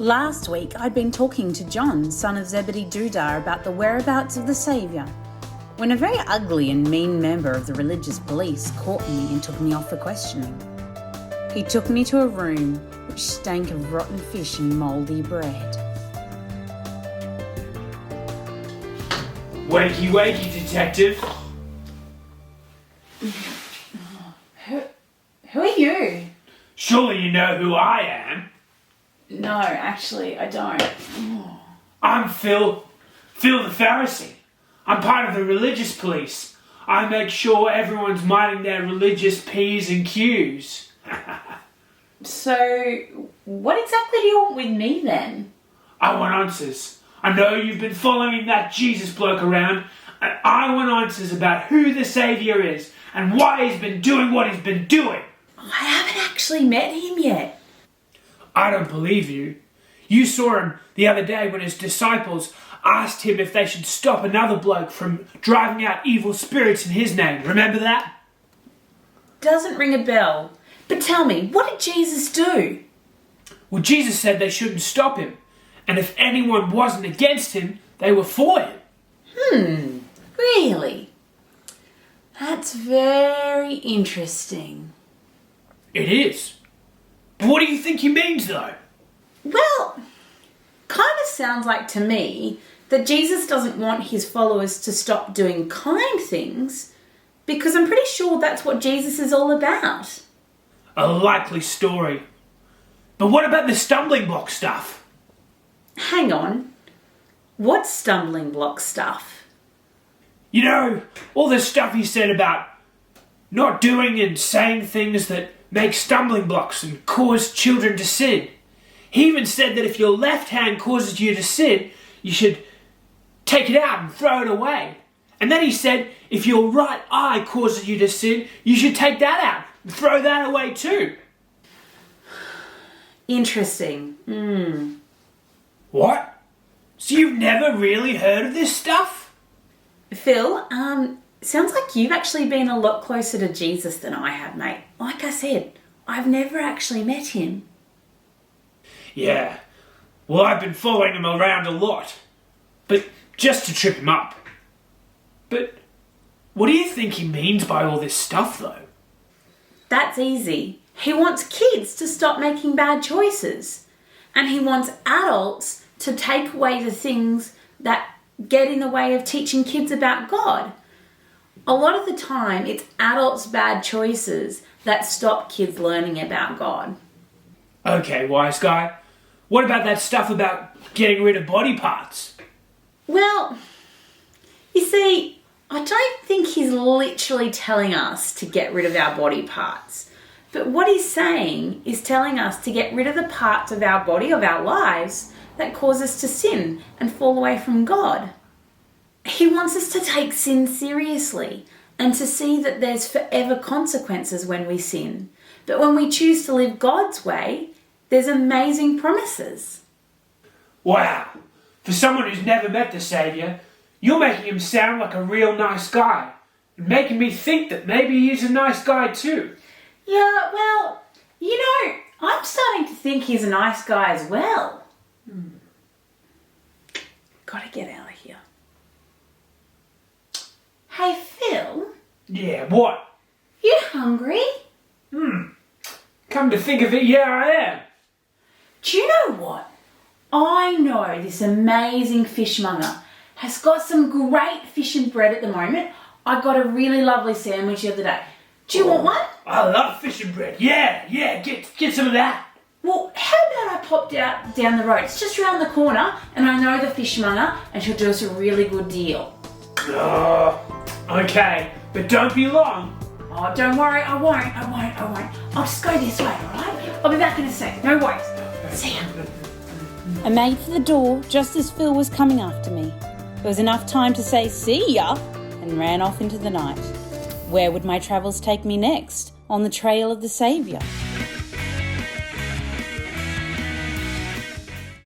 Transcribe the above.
Last week, I'd been talking to John, son of Zebedee Dudar, about the whereabouts of the Saviour, when a very ugly and mean member of the religious police caught me and took me off for questioning. He took me to a room which stank of rotten fish and mouldy bread. Wakey, wakey, detective. Who are you? Surely you know who I am. No, actually, I don't. I'm Phil the Pharisee. I'm part of the religious police. I make sure everyone's minding their religious P's and Q's. So, what exactly do you want with me then? I want answers. I know you've been following that Jesus bloke around, and I want answers about who the Saviour is and why he's been doing what he's been doing. I haven't actually met him yet. I don't believe you. You saw him the other day when his disciples asked him if they should stop another bloke from driving out evil spirits in his name. Remember that? Doesn't ring a bell. But tell me, what did Jesus do? Well, Jesus said they shouldn't stop him. And if anyone wasn't against him, they were for him. Really? That's very interesting. It is. But what do you think he means, though? Well, kind of sounds like to me that Jesus doesn't want his followers to stop doing kind things, because I'm pretty sure that's what Jesus is all about. A likely story. But what about the stumbling block stuff? Hang on. What's stumbling block stuff? You know, all the stuff he said about not doing and saying things that make stumbling blocks and cause children to sin. He even said that if your left hand causes you to sin, you should take it out and throw it away. And then he said, if your right eye causes you to sin, you should take that out and throw that away too. Interesting. What? So you've never really heard of this stuff? Phil, sounds like you've actually been a lot closer to Jesus than I have, mate. Like I said, I've never actually met him. Yeah. Well, I've been following him around a lot. But just to trip him up. But what do you think he means by all this stuff, though? That's easy. He wants kids to stop making bad choices. And he wants adults to take away the things that get in the way of teaching kids about God. A lot of the time, it's adults' bad choices that stop kids learning about God. Okay, wise guy. What about that stuff about getting rid of body parts? Well, you see, I don't think he's literally telling us to get rid of our body parts. But what he's saying is telling us to get rid of the parts of our body, of our lives, that cause us to sin and fall away from God. He wants us to take sin seriously and to see that there's forever consequences when we sin. But when we choose to live God's way, there's amazing promises. Wow. For someone who's never met the Saviour, you're making him sound like a real nice guy. And making me think that maybe he's a nice guy too. Yeah, well, you know, I'm starting to think he's a nice guy as well. Gotta get out of here. Hey, Phil? Yeah, what? You hungry? Come to think of it, yeah, I am. Do you know what? I know this amazing fishmonger has got some great fish and bread at the moment. I got a really lovely sandwich the other day. Do you want one? I love fish and bread. Yeah, get some of that. Well, how about I popped out down the road? It's just around the corner, and I know the fishmonger, and she'll do us a really good deal. Oh, okay, but don't be long. Oh, don't worry, I won't. I'll just go this way, alright? I'll be back in a sec, no worries. See ya. I made for the door just as Phil was coming after me. There was enough time to say see ya and ran off into the night. Where would my travels take me next? On the trail of the Saviour.